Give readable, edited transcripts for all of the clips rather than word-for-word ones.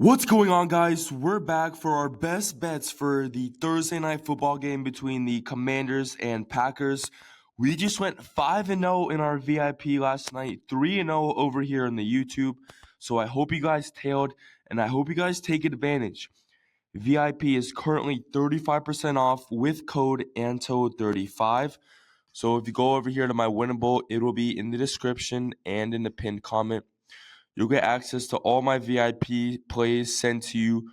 What's going on, guys? We're back for our best bets for the Thursday night football game between the Commanders and Packers. We just went 5-0 in our VIP last night, 3-0 over here on the YouTube. So I hope you guys tailed, and I hope you guys take advantage. VIP is currently 35% off with code ANTO35. So if you go over here to my WINIBLE, it will be in the description and in the pinned comment. You'll get access to all my VIP plays sent to you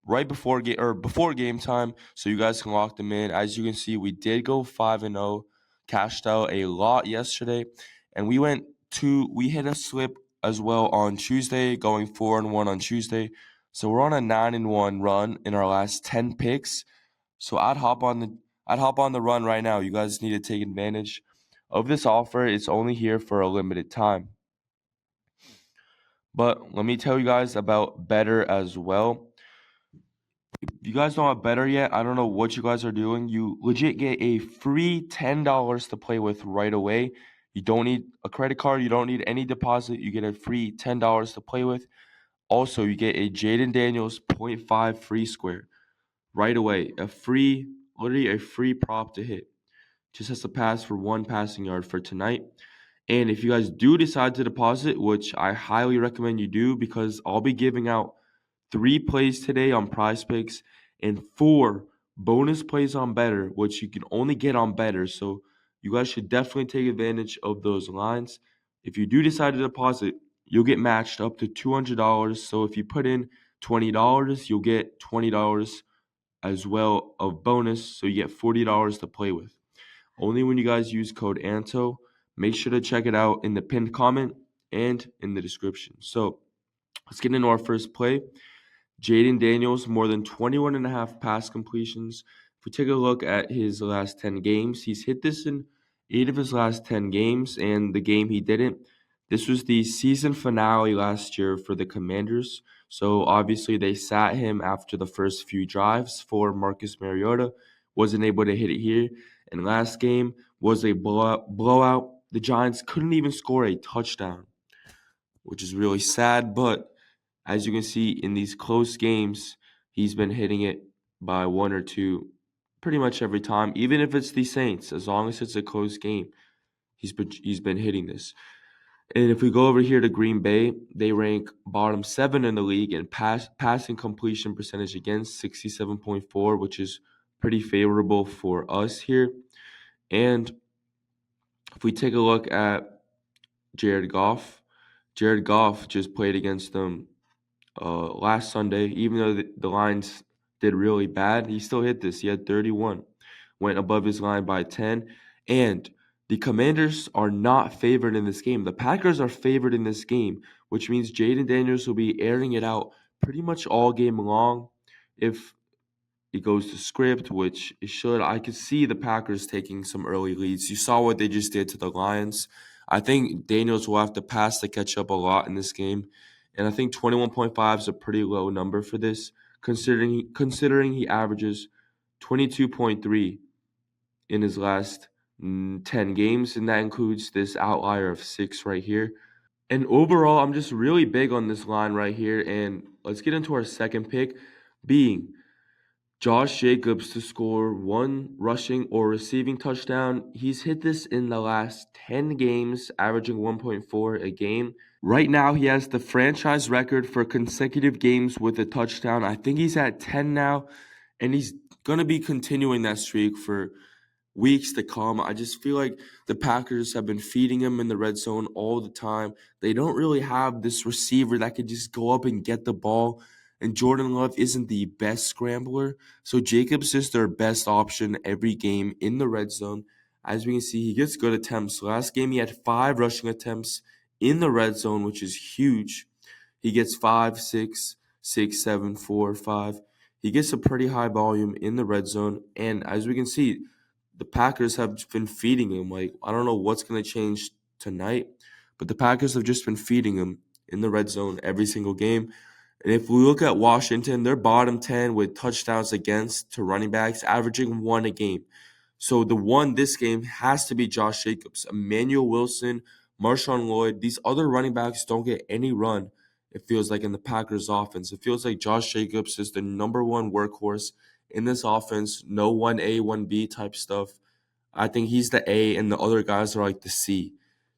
right before game time, so you guys can lock them in. As you can see, we did go 5-0, cashed out a lot yesterday, and we hit a slip as well on Tuesday, going 4-1 on Tuesday. So we're on a 9-1 run in our last 10 picks. So I'd hop on the run right now. You guys need to take advantage of this offer. It's only here for a limited time. But let me tell you guys about Betr as well. If you guys don't have Betr yet, I don't know what you guys are doing. You legit get a free $10 to play with right away. You don't need a credit card. You don't need any deposit. You get a free $10 to play with. Also, you get a Jaden Daniels 0.5 free square right away. Literally a free prop to hit. Just has to pass for 1 passing yard for tonight. And if you guys do decide to deposit, which I highly recommend you do, because I'll be giving out 3 plays today on PrizePicks and 4 bonus plays on Betr, which you can only get on Betr. So you guys should definitely take advantage of those lines. If you do decide to deposit, you'll get matched up to $200. So if you put in $20, you'll get $20 as well of bonus. So you get $40 to play with. Only when you guys use code ANTO. Make sure to check it out in the pinned comment and in the description. So let's get into our first play. Jaden Daniels, more than 21.5 pass completions. If we take a look at his last 10 games, he's hit this in 8 of his last 10 games, and the game he didn't. This was the season finale last year for the Commanders. So obviously they sat him after the first few drives for Marcus Mariota. Wasn't able to hit it here. And last game was a blowout. The Giants couldn't even score a touchdown, which is really sad. But as you can see in these close games, he's been hitting it by 1 or 2 pretty much every time. Even if it's the Saints, as long as it's a close game, he's been hitting this. And if we go over here to Green Bay, they rank bottom 7 in the league in passing completion percentage against 67.4, which is pretty favorable for us here. And if we take a look at Jared Goff just played against them last Sunday. Even though the Lions did really bad, he still hit this. He had 31, went above his line by 10. And the Commanders are not favored in this game. The Packers are favored in this game, which means Jaden Daniels will be airing it out pretty much all game long. If it goes to script, which it should, I could see the Packers taking some early leads. You saw what they just did to the Lions. I think Daniels will have to pass to catch up a lot in this game. And I think 21.5 is a pretty low number for this, considering he averages 22.3 in his last 10 games, and that includes this outlier of 6 right here. And overall, I'm just really big on this line right here. And let's get into our second pick, being Josh Jacobs to score 1 rushing or receiving touchdown. He's hit this in the last 10 games, averaging 1.4 a game. Right now, he has the franchise record for consecutive games with a touchdown. I think he's at 10 now, and he's going to be continuing that streak for weeks to come. I just feel like the Packers have been feeding him in the red zone all the time. They don't really have this receiver that could just go up and get the ball. And Jordan Love isn't the best scrambler. So Jacobs is their best option every game in the red zone. As we can see, he gets good attempts. Last game, he had 5 rushing attempts in the red zone, which is huge. He gets 5, 6, 6, 7, 4, 5. He gets a pretty high volume in the red zone. And as we can see, the Packers have been feeding him. Like, I don't know what's going to change tonight, but the Packers have just been feeding him in the red zone every single game. And if we look at Washington, they're bottom 10 with touchdowns against to running backs, averaging 1 a game. So the one this game has to be Josh Jacobs. Emmanuel Wilson, Marshawn Lloyd, these other running backs don't get any run it feels like, in the Packers offense. It feels like Josh Jacobs is the number one workhorse in this offense. No 1A, 1B type stuff. I think he's the A, and the other guys are like the C.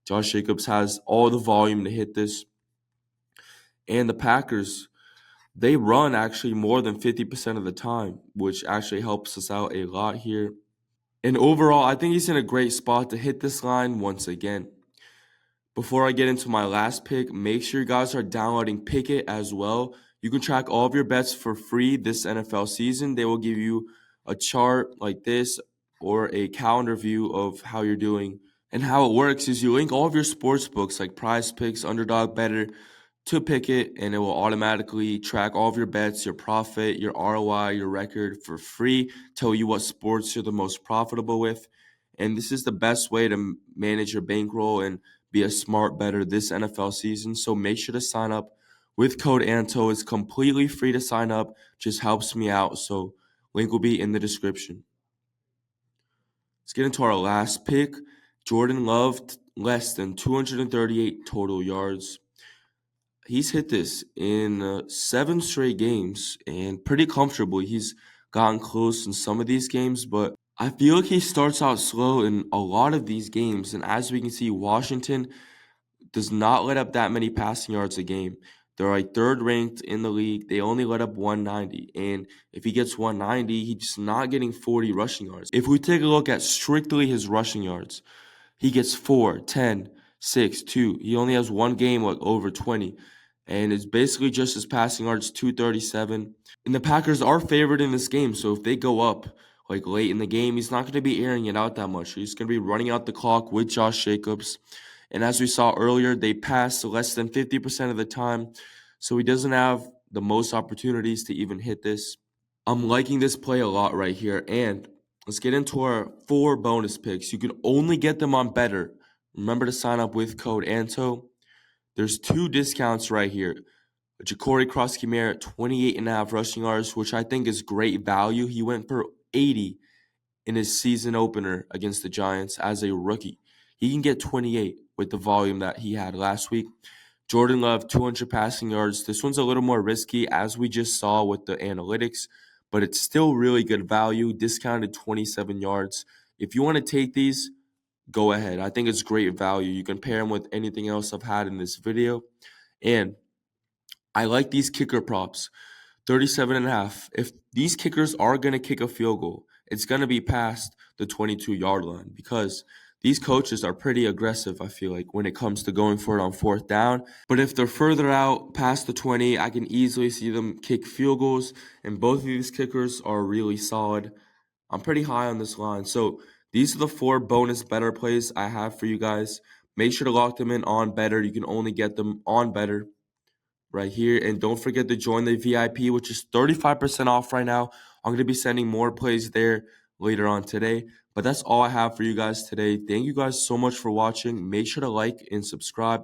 Josh Jacobs has all the volume to hit this. And the Packers, they run actually more than 50% of the time, which actually helps us out a lot here. And overall, I think he's in a great spot to hit this line once again. Before I get into my last pick, make sure you guys are downloading Pikkit as well. You can track all of your bets for free this NFL season. They will give you a chart like this or a calendar view of how you're doing. And how it works is you link all of your sports books like PrizePicks, Underdog, Betr to Pikkit, and it will automatically track all of your bets, your profit, your ROI, your record for free, tell you what sports you're the most profitable with. And this is the best way to manage your bankroll and be a smart bettor this NFL season. So make sure to sign up with code ANTO. It's completely free to sign up, just helps me out. So link will be in the description. Let's get into our last pick. Jordan Love, less than 238 total yards. He's hit this in 7 straight games and pretty comfortably. He's gotten close in some of these games, but I feel like he starts out slow in a lot of these games. And as we can see, Washington does not let up that many passing yards a game. They're like third ranked in the league. They only let up 190. And if he gets 190, he's not getting 40 rushing yards. If we take a look at strictly his rushing yards, he gets 4, 10, 6, 2. He only has one game like over 20. And it's basically just his passing yards, 237. And the Packers are favored in this game. So if they go up like late in the game, he's not going to be airing it out that much. He's going to be running out the clock with Josh Jacobs. And as we saw earlier, they pass less than 50% of the time. So he doesn't have the most opportunities to even hit this. I'm liking this play a lot right here. And let's get into our 4 bonus picks. You can only get them on Betr. Remember to sign up with code ANTO. There's 2 discounts right here. Ja'Cory Cross-Khmer at 28.5 rushing yards, which I think is great value. He went for 80 in his season opener against the Giants as a rookie. He can get 28 with the volume that he had last week. Jordan Love, 200 passing yards. This one's a little more risky, as we just saw with the analytics, but it's still really good value, discounted 27 yards. If you want to take these, go ahead. I think it's great value. You can pair them with anything else I've had in this video. And I like these kicker props, 37.5. If these kickers are going to kick a field goal, it's going to be past the 22-yard line, because these coaches are pretty aggressive, I feel like, when it comes to going for it on 4th down. But if they're further out past the 20, I can easily see them kick field goals, and both of these kickers are really solid. I'm pretty high on this line. So these are the 4 bonus Betr plays I have for you guys. Make sure to lock them in on Betr. You can only get them on Betr right here. And don't forget to join the VIP, which is 35% off right now. I'm going to be sending more plays there later on today. But that's all I have for you guys today. Thank you guys so much for watching. Make sure to like and subscribe.